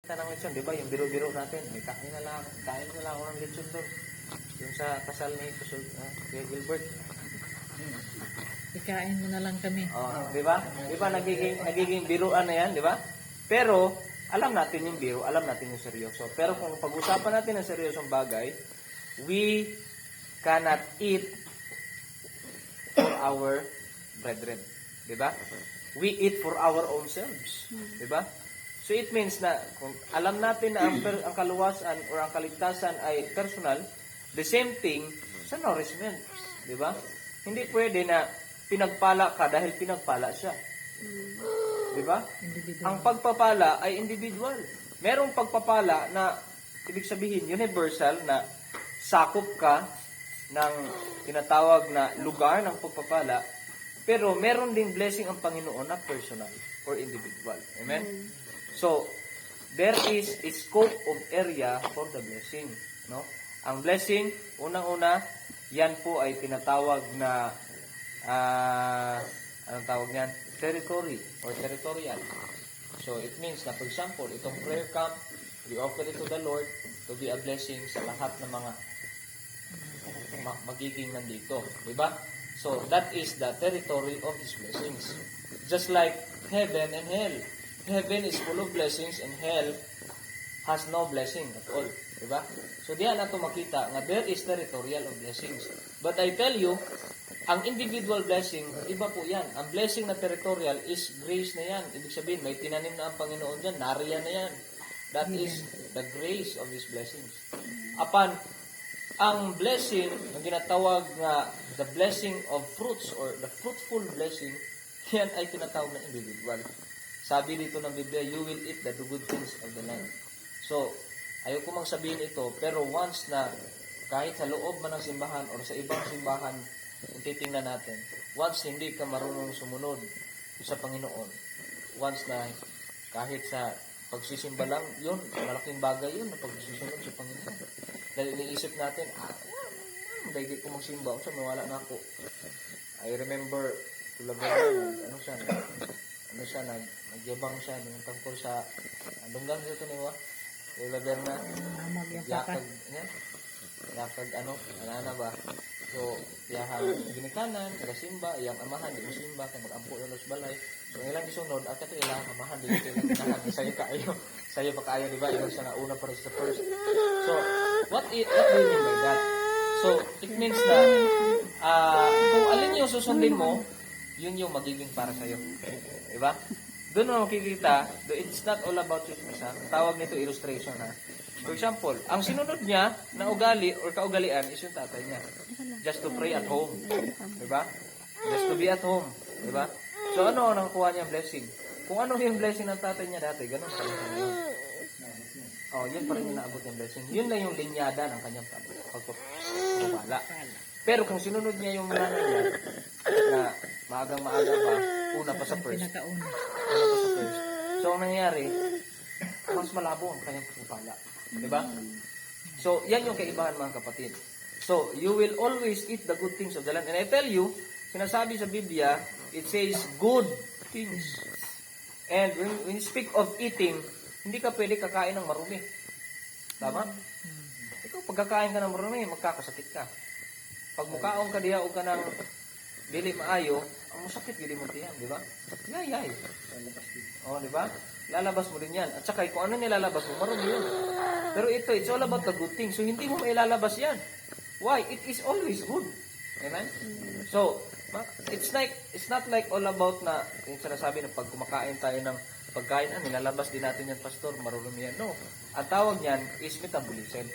Ng lechon, di ba? Yung biro-biro natin, may kain na lang ako ng lechon doon. Yung sa kasal ni Kuya Gilbert. Ikain mo na lang kami. Oh, di ba? Di ba nagiging biruan na yan, di ba? Pero alam natin yung biro, alam natin yung seryoso. Pero kung pag-usapan natin ng seryosong bagay, we cannot eat for our brethren, di ba? We eat for our own selves, di ba? So it means na kung alam natin na ang kaluwasan or ang kaligtasan ay personal, the same thing sa nourishment. Di ba? Hindi pwede na pinagpala ka dahil pinagpala siya. Di ba? Ang pagpapala ay individual. Merong pagpapala na, ibig sabihin, universal na sakop ka ng tinatawag na lugar ng pagpapala, pero meron ding blessing ang Panginoon na personal or individual. Amen? So, there is a scope of area for the blessing. No? Ang blessing, unang-una, yan po ay tinatawag na, anong tawag niyan? Territory or territorial. So, it means na, for example, itong prayer camp, we offer it to the Lord to be a blessing sa lahat ng mga magiging nandito. Diba? So, that is the territory of His blessings. Just like heaven and hell. Heaven is full of blessings and hell has no blessing at all. Diba? So, diyan nato makita nga there is territorial of blessings. But I tell you, ang individual blessing, iba po yan. Ang blessing na territorial is grace na yan. Ibig sabihin, may tinanim na ang Panginoon dyan. Nariyan na yan. That is the grace of His blessings. Ang blessing, ang ginatawag na the blessing of fruits or the fruitful blessing, yan ay tinatawag na individual. Sabi dito ng Biblia, you will eat the good things of the land. So, ayaw ko mang sabihin ito, pero once na kahit sa loob man ng simbahan or sa ibang simbahan, kung titingnan natin, once hindi ka marunong sumunod sa Panginoon, once na kahit sa pagsisimba lang, yun, malaking bagay yun na pagsisunod sa Panginoon. Dahil iniisip natin, dahil ko magsimba, so mawala na ako. I remember, nagyabang siya nung tungkol sa dunggang dito niwa. Lola Berna, yakag ba? So, yahan ginikanan, nagasimba, iyang amahan, di masimba, kaya mag-ampo na los balay. So, ilang isunod, at ito ilang amahan, di ito ilang inahan, sayo pa kayo, di ba? Ilang siya nga una para sa first. So, what do you mean by that? So, it means na, kung alin yung susundin mo, yun yung magiging para sa'yo. Diba? Doon mo makikita, it's not all about chismis, ha? Tawag nito illustration, ha? For example, ang sinunod niya na ugali or kaugalian is yung tatay niya. Just to pray at home. Diba? Just to be at home. Diba? So, ano ang nakuha niya blessing? Kung ano yung blessing ng tatay niya dati, ganun pa rin niya. Oh, yun pa rin yung naabot yung blessing. Yun na yung linyada ng kanyang pagpapala. Pero kung sinunod niya yung nanay niya, na maagang-maaga pa, una pa sa first. So, ang nangyari, mas malabo ang kanyang pagpapala. Diba? So, yan yung kaibahan mga kapatid. So, you will always eat the good things of the land. And I tell you, sinasabi sa Biblia, it says good things. And when you speak of eating, hindi ka pwede kakain ng marumi. Tama? Ikaw, pagkakain ka ng marumi, magkakasakit ka. Pag mukaong ka diya o ka ng dili maayo, ang masakit gili mo tiyan, di ba? Yay. Oh, di ba? Lalabas mo din yan. At saka, kung ano nilalabas mo, marumi yun. Pero ito, it's all about the good thing. So, hindi mo mailalabas yan. Why? It is always good. Amen? So, it's not like all about na, yung sinasabi na pag kumakain tayo ng pagkain, nilalabas din natin yan, pastor, marumi yan. No. Ang tawag niyan is metabolism.